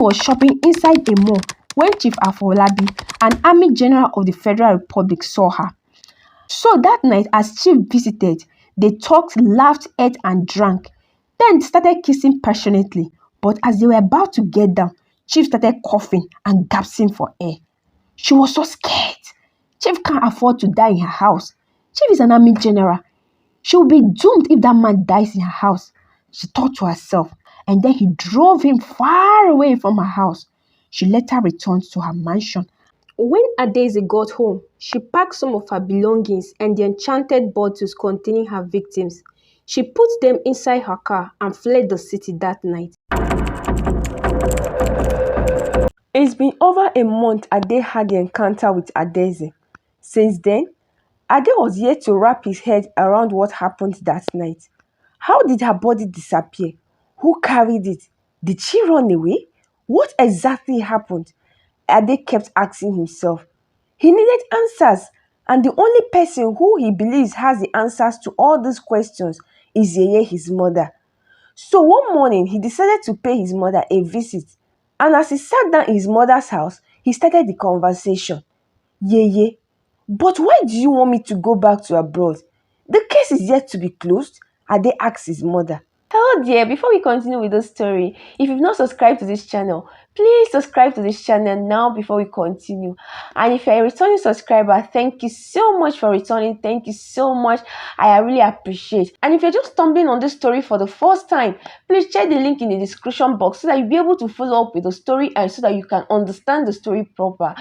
was shopping inside a mall when Chief Afolabi, an army general of the Federal Republic, saw her. So that night, as Chief visited, they talked, laughed, ate, and drank. Then started kissing passionately. But as they were about to get down, Chief started coughing and gasping for air. She was so scared. Chief can't afford to die in her house. Chief is an army general. She will be doomed if that man dies in her house, she thought to herself. And then he drove him far away from her house. She later returned to her mansion. When Adaeze got home, she packed some of her belongings and the enchanted bottles containing her victims. She put them inside her car and fled the city that night. It's been over a month Ade had the encounter with Adaeze. Since then, Ade was yet to wrap his head around what happened that night. How did her body disappear? Who carried it? Did she run away? What exactly happened? Ade kept asking himself. He needed answers, and the only person who he believes has the answers to all these questions is Yeye, his mother. So one morning, he decided to pay his mother a visit, and as he sat down in his mother's house, he started the conversation. Yeye, but why do you want me to go back to abroad? The case is yet to be closed, Ade asked his mother. Hello dear, before we continue with the story, if you've not subscribed to this channel, please subscribe to this channel now before we continue. And if you're a returning subscriber, thank you so much for returning. Thank you so much. I really appreciate. And if you're just stumbling on this story for the first time, please check the link in the description box so that you'll be able to follow up with the story and so that you can understand the story proper.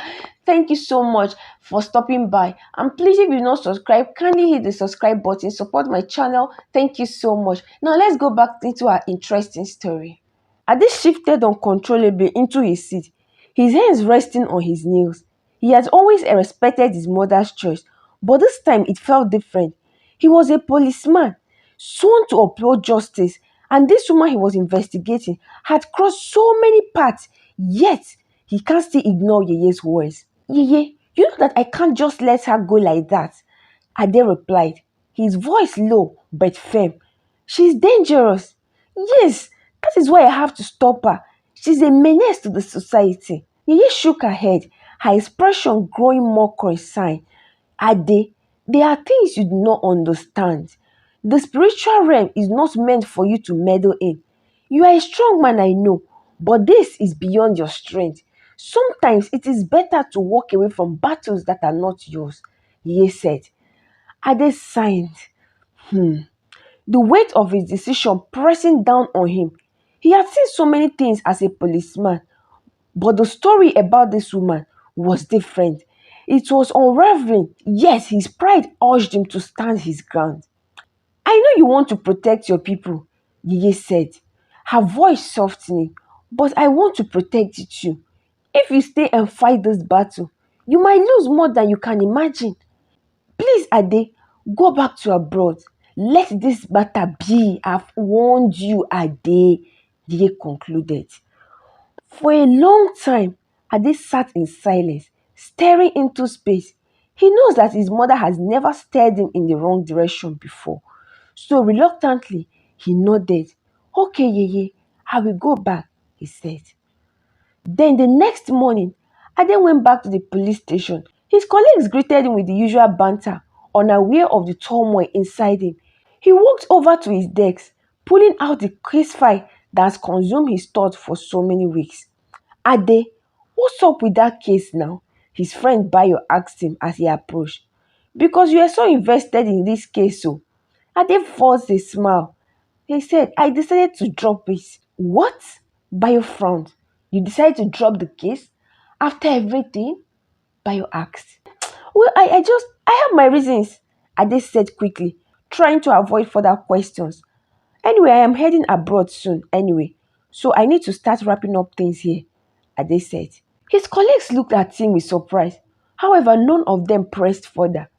Thank you so much for stopping by. And please, if you've not subscribed, kindly hit the subscribe button. Support my channel. Thank you so much. Now let's go back into our interesting story. Ade shifted uncontrollably into his seat, his hands resting on his knees. He had always respected his mother's choice, but this time it felt different. He was a policeman, sworn to uphold justice, and this woman he was investigating had crossed so many paths, yet he can't still ignore Yeye's words. Yeye, you know that I can't just let her go like that. Ade replied, his voice low but firm. She's dangerous. Yes, that is why I have to stop her. She's a menace to the society. Yeye shook her head, her expression growing more concerned. Ade, there are things you do not understand. The spiritual realm is not meant for you to meddle in. You are a strong man, I know, but this is beyond your strength. Sometimes it is better to walk away from battles that are not yours, Yeye said. Ade sighed. The weight of his decision pressing down on him. He had seen so many things as a policeman, but the story about this woman was different. It was unraveling, yet his pride urged him to stand his ground. I know you want to protect your people, Yeye said, her voice softening, but I want to protect you too. If you stay and fight this battle, you might lose more than you can imagine. Please, Ade, go back to abroad. Let this matter be. I've warned you, Ade, Yeye concluded. For a long time, Ade sat in silence, staring into space. He knows that his mother has never steered him in the wrong direction before. So reluctantly, he nodded. Okay, Yeye, I will go back, he said. Then the next morning, Ade went back to the police station. His colleagues greeted him with the usual banter, unaware of the turmoil inside him. He walked over to his desk, pulling out the case file that has consumed his thoughts for so many weeks. Ade, what's up with that case now? His friend Bayo asked him as he approached. Because you are so invested in this case, so. Ade forced a smile. He said, I decided to drop it. What? Bayo frowned. You decided to drop the case? After everything? Bayo asked. Well, I have my reasons, Ade said quickly, trying to avoid further questions. Anyway, I am heading abroad soon anyway, so I need to start wrapping up things here, Ade said. His colleagues looked at him with surprise. However, none of them pressed further.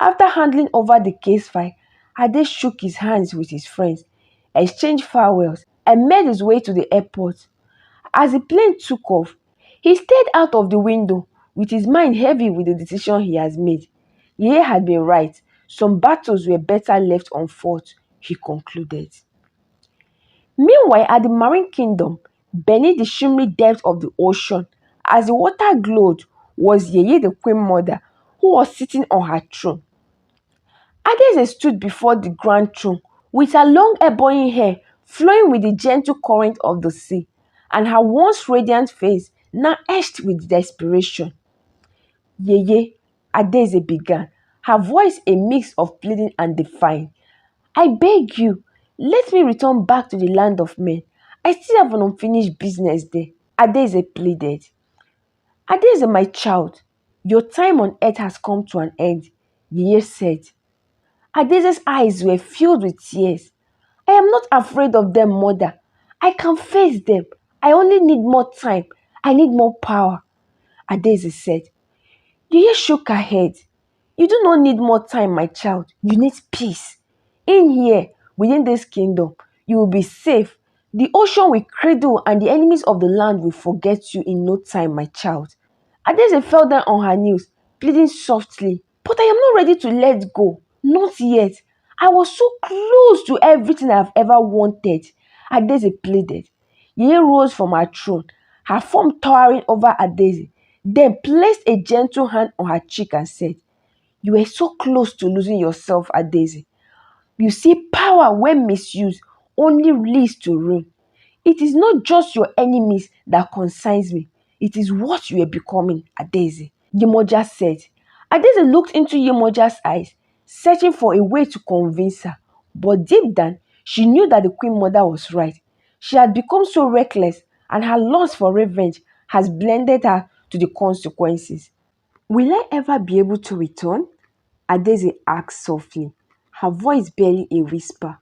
After handing over the case file, Ade shook his hands with his friends, exchanged farewells, and made his way to the airport. As the plane took off, he stared out of the window, with his mind heavy with the decision he has made. Yeye had been right. Some battles were better left unfought, he concluded. Meanwhile, at the Marine Kingdom, beneath the shimmery depths of the ocean. As the water glowed was Yeye the Queen Mother, who was sitting on her throne. Adaeze stood before the grand throne with her long ebony hair flowing with the gentle current of the sea, and her once radiant face now etched with desperation. Yeye, Adaeze began, her voice a mix of pleading and defying. I beg you, let me return back to the land of men. I still have an unfinished business there. Adaeze pleaded. Adaeze, my child, your time on earth has come to an end, Yeye said. Adeze's eyes were filled with tears. I am not afraid of them, mother. I can face them. I only need more time. I need more power, Adaeze said. Yeye shook her head. You do not need more time, my child. You need peace. In here, within this kingdom, you will be safe. The ocean will cradle and the enemies of the land will forget you in no time, my child. Adaeze fell down on her knees, pleading softly. But I am not ready to let go. Not yet. I was so close to everything I have ever wanted, Adaeze pleaded. Yeye rose from her throne, her form towering over Adaeze, then placed a gentle hand on her cheek and said, You were so close to losing yourself, Adaeze. You see, power when misused only leads to ruin. It is not just your enemies that concerns me. It is what you are becoming, Adaeze, Yemoja said. Adaeze looked into Yemoja's eyes, searching for a way to convince her. But deep down, she knew that the Queen Mother was right. She had become so reckless, and her lust for revenge has blended her to the consequences. Will I ever be able to return? Adaeze asked softly, her voice barely a whisper.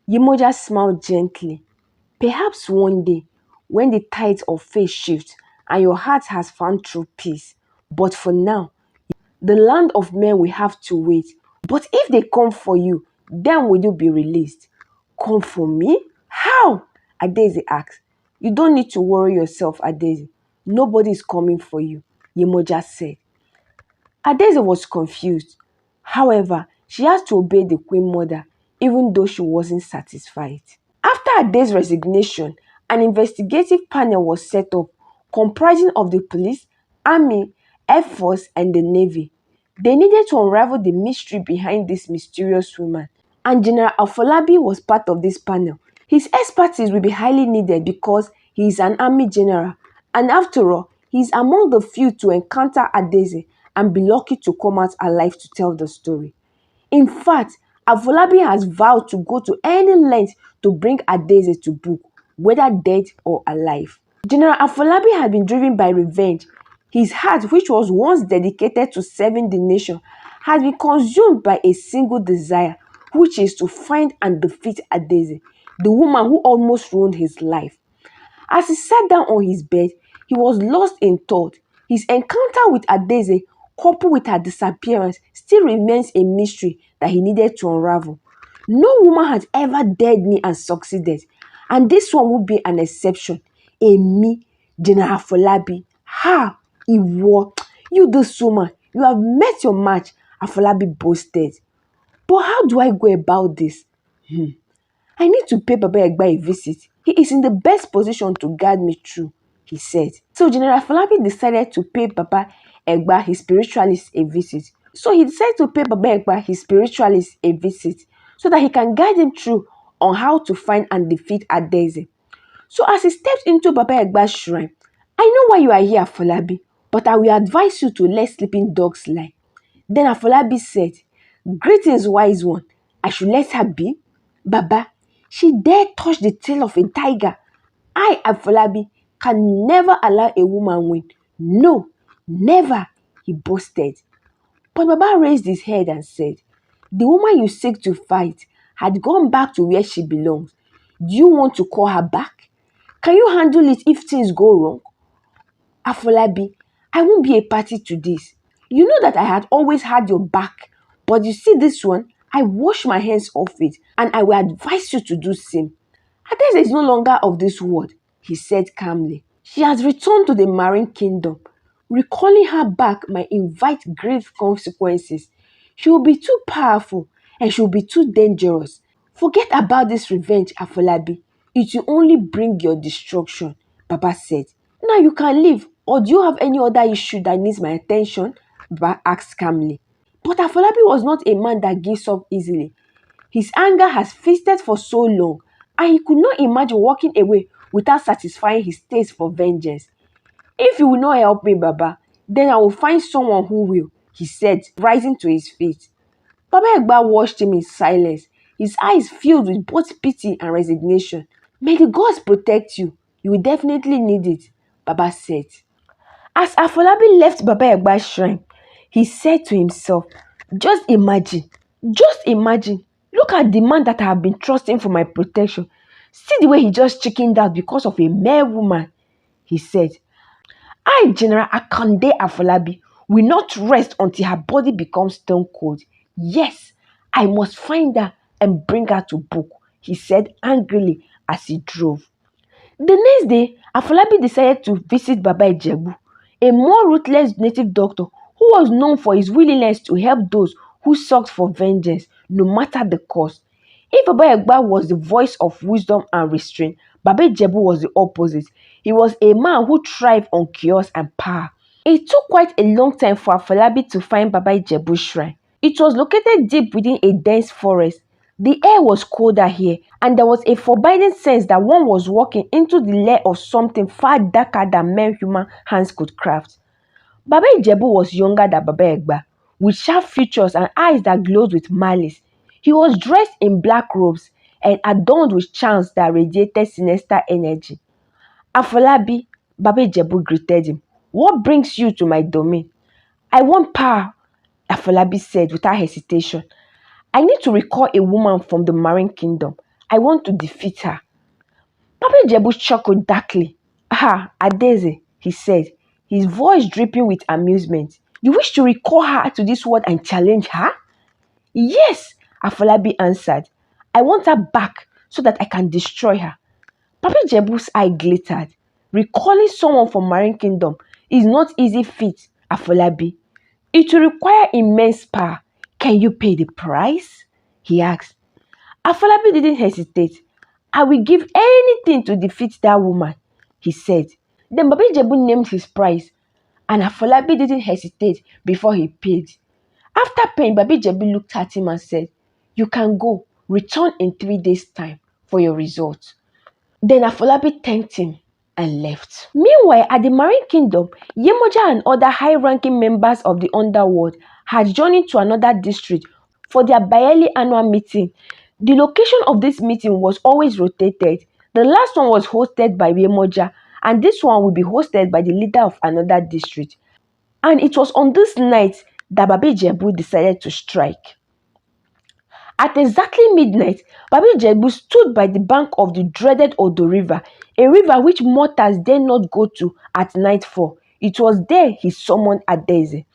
Yemoja smiled gently. Perhaps one day, when the tides of fate shift and your heart has found true peace. But for now, the land of men will have to wait. But if they come for you, then will you be released? Come for me? How? Adaeze asked. You don't need to worry yourself, Adaeze. Nobody is coming for you, Yemoja said. Adaeze was confused. However, she had to obey the Queen Mother, even though she wasn't satisfied. After Adeze's resignation, an investigative panel was set up comprising of the police, army, air force, and the navy. They needed to unravel the mystery behind this mysterious woman, and General Afolabi was part of this panel. His expertise will be highly needed because he is an army general, and after all, he is among the few to encounter Adaeze and be lucky to come out alive to tell the story. In fact, Afolabi has vowed to go to any length to bring Adaeze to book, whether dead or alive. General Afolabi had been driven by revenge. His heart, which was once dedicated to serving the nation, has been consumed by a single desire, which is to find and defeat Adaeze, the woman who almost ruined his life. As he sat down on his bed, he was lost in thought. His encounter with Adaeze, coupled with her disappearance, still remains a mystery that he needed to unravel. No woman had ever dared me and succeeded, and this one would be an exception. A me, General Afolabi. Ha! Iwo, you this woman, you have met your match, Afolabi boasted. But how do I go about this? I need to pay Baba Egba a visit. He is in the best position to guide me through, he said. So General Afolabi decided to pay Baba Egba, his spiritualist, a visit. So that he can guide him through on how to find and defeat Adaeze. So as he stepped into Baba Egba's shrine, I know why you are here, Afolabi, but I will advise you to let sleeping dogs lie. Then Afolabi said, Greetings, wise one. I should let her be? Baba, she dared touch the tail of a tiger. I, Afolabi, can never allow a woman win. No, never, he boasted. But Baba raised his head and said, The woman you seek to fight had gone back to where she belongs. Do you want to call her back? Can you handle it if things go wrong? Afolabi, I won't be a party to this. You know that I had always had your back. But you see this one, I wash my hands off it, and I will advise you to do same. Adaeze is no longer of this world, he said calmly. She has returned to the marine kingdom. Recalling her back might invite grave consequences. She will be too powerful and she will be too dangerous. Forget about this revenge, Afolabi. It will only bring your destruction. Baba said. Now you can leave, or do you have any other issue that needs my attention? Baba asked calmly. But Afolabi was not a man that gives up easily. His anger has feasted for so long, and he could not imagine walking away without satisfying his taste for vengeance. If you will not help me, Baba, then I will find someone who will, he said, rising to his feet. Baba Egba watched him in silence, his eyes filled with both pity and resignation. May the gods protect you. You will definitely need it, Baba said. As Afolabi left Baba Egba's shrine, he said to himself, just imagine, look at the man that I have been trusting for my protection. See the way he just chickened out because of a mere woman, he said. I, General Akande Afolabi, will not rest until her body becomes stone cold. Yes, I must find her and bring her to book, he said angrily as he drove. The next day, Afolabi decided to visit Baba Ijebu, a more ruthless native doctor who was known for his willingness to help those who sought for vengeance, no matter the cost. If Baba Egba was the voice of wisdom and restraint, Baba Ijebu was the opposite. He was a man who thrived on chaos and power. It took quite a long time for Afolabi to find Baba Ijebu's shrine. It was located deep within a dense forest. The air was colder here, and there was a forbidding sense that one was walking into the lair of something far darker than mere human hands could craft. Baba Ijebu was younger than Baba Egba, with sharp features and eyes that glowed with malice. He was dressed in black robes and adorned with charms that radiated sinister energy. Afolabi, Baba Ijebu greeted him. What brings you to my domain? I want power, Afolabi said without hesitation. I need to recall a woman from the Marine Kingdom. I want to defeat her. Baba Ijebu chuckled darkly. Ah, Adaeze, he said, his voice dripping with amusement. You wish to recall her to this world and challenge her? Yes, Afolabi answered. I want her back so that I can destroy her. Baba Ijebu's eye glittered. Recalling someone from Marine Kingdom is not easy feat, Afolabi. It will require immense power. Can you pay the price? He asked. Afolabi didn't hesitate. I will give anything to defeat that woman, he said. Then Baba Ijebu named his price, and Afolabi didn't hesitate before he paid. After paying, Baba Ijebu looked at him and said, You can go. Return in 3 days' time for your results. Then Afolabi thanked him and left. Meanwhile, at the Marine Kingdom, Yemoja and other high-ranking members of the underworld had journeyed to another district for their biennial annual meeting. The location of this meeting was always rotated. The last one was hosted by Yemoja, and this one will be hosted by the leader of another district. And it was on this night that Baba Ijebu decided to strike. At exactly midnight, Baba Ijebu stood by the bank of the dreaded Odo River, a river which mortals dare not go to at nightfall. It was there he summoned Adaeze.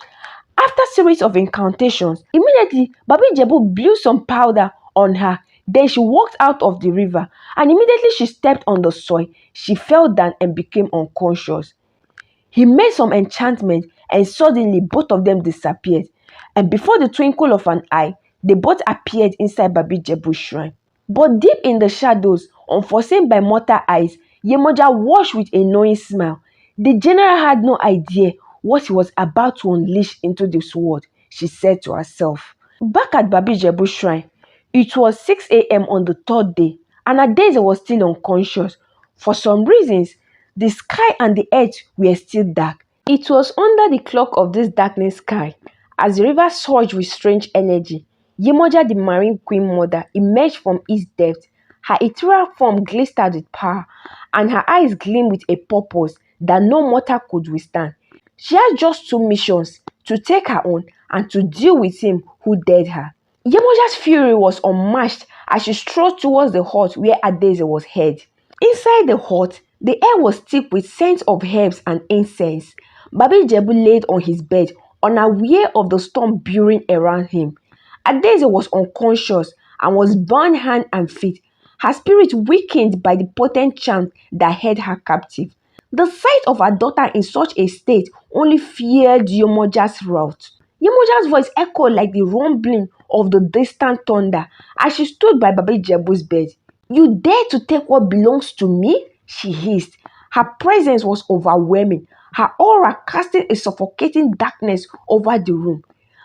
After a series of incantations, immediately Baba Ijebu blew some powder on her. Then she walked out of the river, and immediately she stepped on the soil. She fell down and became unconscious. He made some enchantment, and suddenly both of them disappeared. And before the twinkle of an eye, they both appeared inside Baba Ijebu's shrine. But deep in the shadows, unforeseen by mortal eyes, Yemoja watched with a knowing smile. The general had no idea what he was about to unleash into this world, she said to herself. Back at Baba Ijebu's shrine, it was 6 a.m. on the third day, and Adaeze was still unconscious. For some reasons, the sky and the earth were still dark. It was under the cloak of this darkness sky, as the river surged with strange energy. Yemoja, the Marine Queen Mother, emerged from its depth. Her ethereal form glistered with power, and her eyes gleamed with a purpose that no mortal could withstand. She had just 2 missions: to take her own and to deal with him who dared her. Yemoja's fury was unmatched as she strode towards the hut where Adaeze was hid. Inside the hut, the air was thick with scents of herbs and incense. Baba Ijebu laid on his bed, unaware of the storm brewing around him. Adaeze was unconscious and was bound hand and feet, her spirit weakened by the potent charm that held her captive. The sight of her daughter in such a state only fueled Yemoja's wrath. Yemoja's voice echoed like the rumbling of the distant thunder as she stood by Baba Ijebu's bed. You dare to take what belongs to me? She hissed, Her presence was overwhelming, her aura casting a suffocating darkness over the room.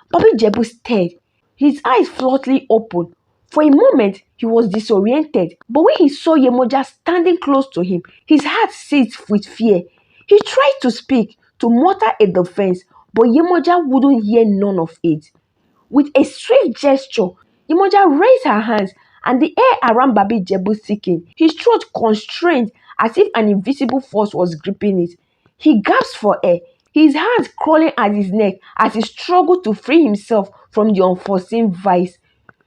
Bobby Jebu stared, his eyes flatly open. For a moment, he was disoriented, but when he saw Yemoja standing close to him, his heart seized with fear. He tried to speak, to mutter a defense, but Yemoja wouldn't hear none of it. With a swift gesture, Yemoja raised her hands, and the air around Babi Jebu thickened, his throat constrained as if an invisible force was gripping it. He gasped for air, his hands crawling at his neck as he struggled to free himself from the unforeseen vice.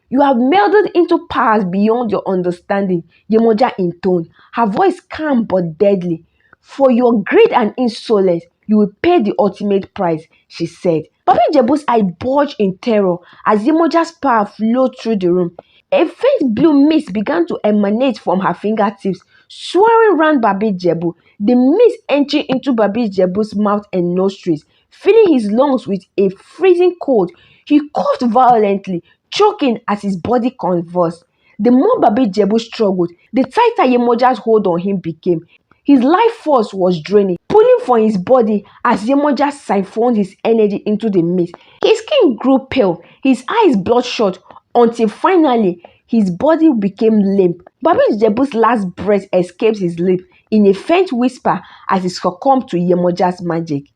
You have melded into powers beyond your understanding, Yemoja intoned, her voice calm but deadly. For your greed and insolence, you will pay the ultimate price, she said. Babi Jebu's eye bulged in terror as Yemoja's power flowed through the room. A faint blue mist began to emanate from her fingertips, swirling round Babi Jebu, the mist entering into Babi Jebu's mouth and nostrils, filling his lungs with a freezing cold. He coughed violently, choking as his body convulsed. The more Babi Jebu struggled, the tighter Yemoja's hold on him became. His life force was draining, pulling from his body as Yemoja siphoned his energy into the mist. His skin grew pale, his eyes bloodshot, until finally his body became limp. Babi Jebu's last breath escaped his lips in a faint whisper as he succumbed to Yemoja's magic.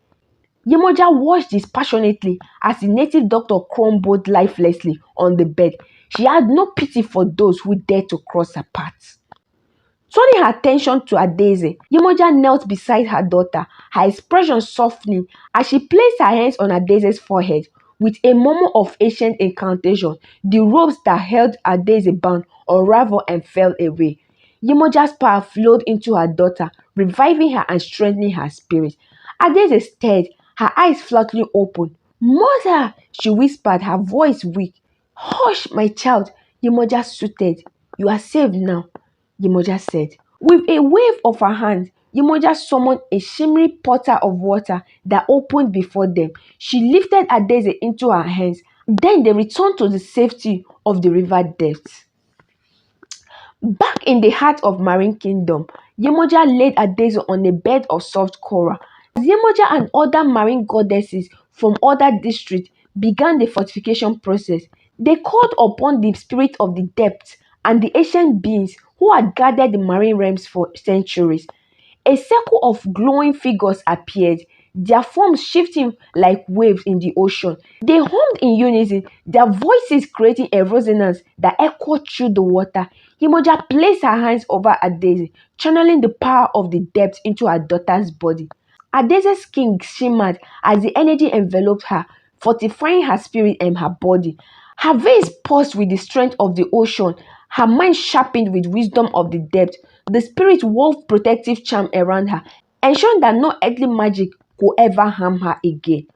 Yemoja watched dispassionately as the native doctor crumbled lifelessly on the bed. She had no pity for those who dared to cross her path. Turning her attention to Adaeze, Yemoja knelt beside her daughter, her expression softening as she placed her hands on Adaeze's forehead. With a murmur of ancient incantation, the ropes that held Adaeze bound unraveled and fell away. Yemoja's power flowed into her daughter, reviving her and strengthening her spirit. Adaeze stared, her eyes flatly open. "Mother," she whispered, her voice weak. "Hush, my child," Yemoja soothed. "You are safe now," Yemoja said. With a wave of her hand, Yemoja summoned a shimmering portal of water that opened before them. She lifted Adaeze into her hands. Then they returned to the safety of the river depths. Back in the heart of Marine Kingdom, Yemoja laid Adaeze on a bed of soft coral. As Yemoja and other marine goddesses from other districts began the fortification process, they called upon the spirit of the depths and the ancient beings who had guarded the marine realms for centuries. A circle of glowing figures appeared, their forms shifting like waves in the ocean. They hummed in unison, their voices creating a resonance that echoed through the water. Yemoja placed her hands over Adaeze, channeling the power of the depths into her daughter's body. Adaeze's skin shimmered as the energy enveloped her, fortifying her spirit and her body. Her veins pulsed with the strength of the ocean, her mind sharpened with wisdom of the depth. The spirit wove protective charm around her, ensuring that no earthly magic could ever harm her again.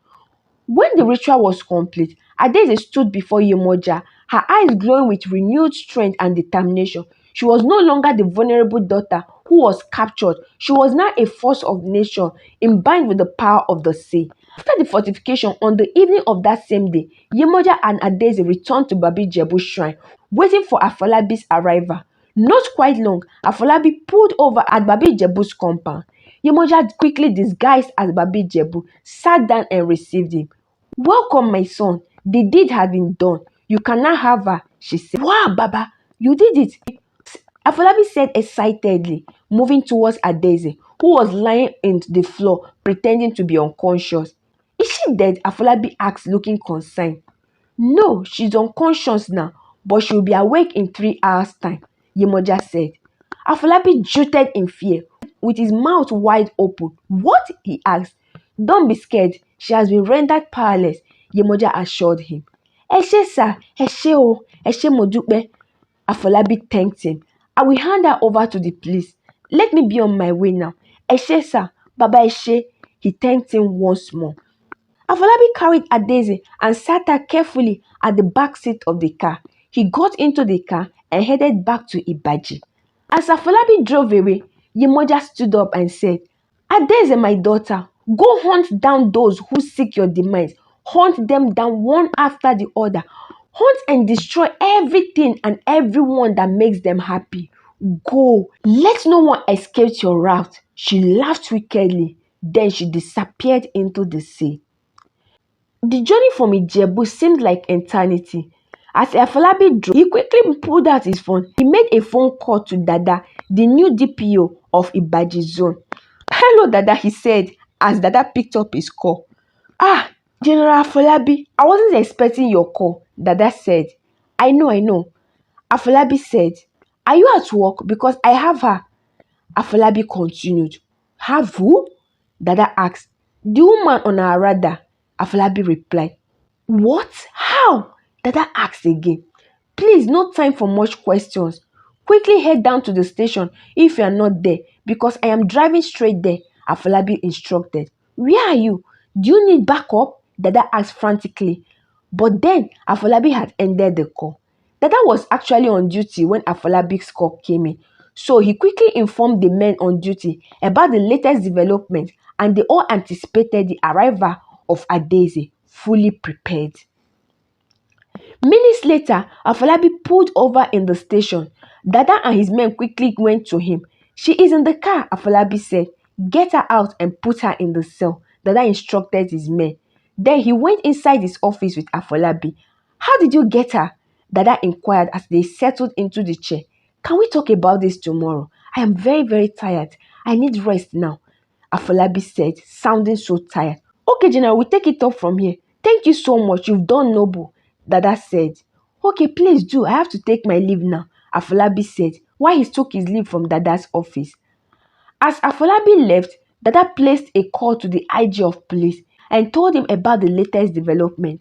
When the ritual was complete, Adaeze stood before Yemoja, her eyes glowing with renewed strength and determination. She was no longer the vulnerable daughter who was captured. She was now a force of nature, imbibed with the power of the sea. After the fortification, on the evening of that same day, Yemoja and Adaeze returned to Babi Jebu's shrine, waiting for Afolabi's arrival. Not quite long, Afolabi pulled over at Babi Jebu's compound. Yemoja, quickly disguised as Babi Jebu, sat down and received him. "Welcome, my son. The deed has been done. You cannot have her," she said. "Wow, Baba, you did it," Afolabi said excitedly, moving towards Adaeze, who was lying on the floor, pretending to be unconscious. "Is she dead?" Afolabi asked, looking concerned. "No, she's unconscious now, but she'll be awake in 3 hours' time," Yemoja said. Afolabi jolted in fear, with his mouth wide open. "What?" he asked. "Don't be scared. She has been rendered powerless," Yemoja assured him. "Ẹ ṣé sir, ẹ ṣé o, ẹ ṣé mo dúpẹ́," Afolabi thanked him. "I will hand her over to the police. Let me be on my way now." "Ẹ ṣé sir, Baba ẹ ṣé," he thanked him once more. Afolabi carried Adaeze and sat her carefully at the back seat of the car. He got into the car and headed back to Ibaji. As Afolabi drove away, Yemoja stood up and said, "Adaeze, my daughter, go hunt down those who seek your demise. Hunt them down one after the other. Hunt and destroy everything and everyone that makes them happy. Go, let no one escape your wrath," She laughed wickedly, then she disappeared into the sea. The journey from Ijebu seemed like eternity. As Afolabi drove, he quickly pulled out his phone. He made a phone call to Dada, the new DPO of Ibaji zone. "Hello, Dada," he said as Dada picked up his call. "Ah, General Afolabi, I wasn't expecting your call," Dada said. I know. Afolabi said. "Are you at work? Because I have her." Afolabi continued. "Have who?" Dada asked. "The woman on our radar," Afolabi replied. "What? How?" Dada asked again. "Please, no time for much questions. Quickly head down to the station if you are not there, because I am driving straight there," Afolabi instructed. "Where are you? Do you need backup?" Dada asked frantically. But then Afolabi had ended the call. Dada was actually on duty when Afolabi's call came in, so he quickly informed the men on duty about the latest development, and they all anticipated the arrival of Adaeze, fully prepared. Minutes later, Afolabi pulled over in the station. Dada and his men quickly went to him. "She is in the car," Afolabi said. "Get her out and put her in the cell," Dada instructed his men. Then he went inside his office with Afolabi. "How did you get her?" Dada inquired as they settled into the chair. "Can we talk about this tomorrow? I am very, very tired. I need rest now," Afolabi said, sounding so tired. "Okay, General, we'll take it up from here. Thank you so much. You've done noble," Dada said. "Okay, please do. I have to take my leave now," Afolabi said while he took his leave from Dada's office. As Afolabi left, Dada placed a call to the IG of police and told him about the latest development.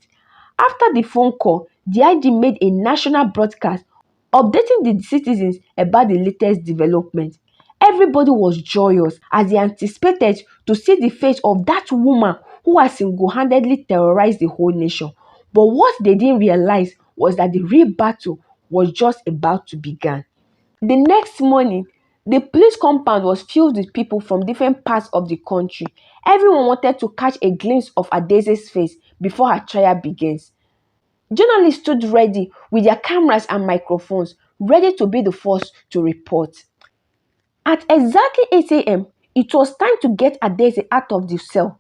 After the phone call, the IG made a national broadcast updating the citizens about the latest development. Everybody was joyous as they anticipated to see the face of that woman who had single-handedly terrorized the whole nation. But what they didn't realize was that the real battle was just about to begin. The next morning, the police compound was filled with people from different parts of the country. Everyone wanted to catch a glimpse of Adaeze's face before her trial begins. Journalists stood ready with their cameras and microphones, ready to be the first to report. At exactly 8 a.m., it was time to get Adaeze out of the cell.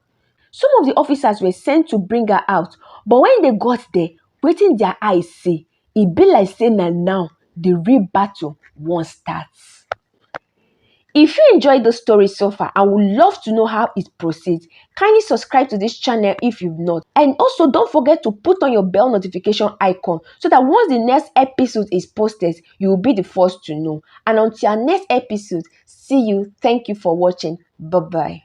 Some of the officers were sent to bring her out, but when they got there, wetin their eyes see, e be like say na now the real battle wan start. If you enjoyed the story so far and would love to know how it proceeds, kindly subscribe to this channel if you've not. And also don't forget to put on your bell notification icon so that once the next episode is posted, you will be the first to know. And until our next episode, see you. Thank you for watching. Bye-bye.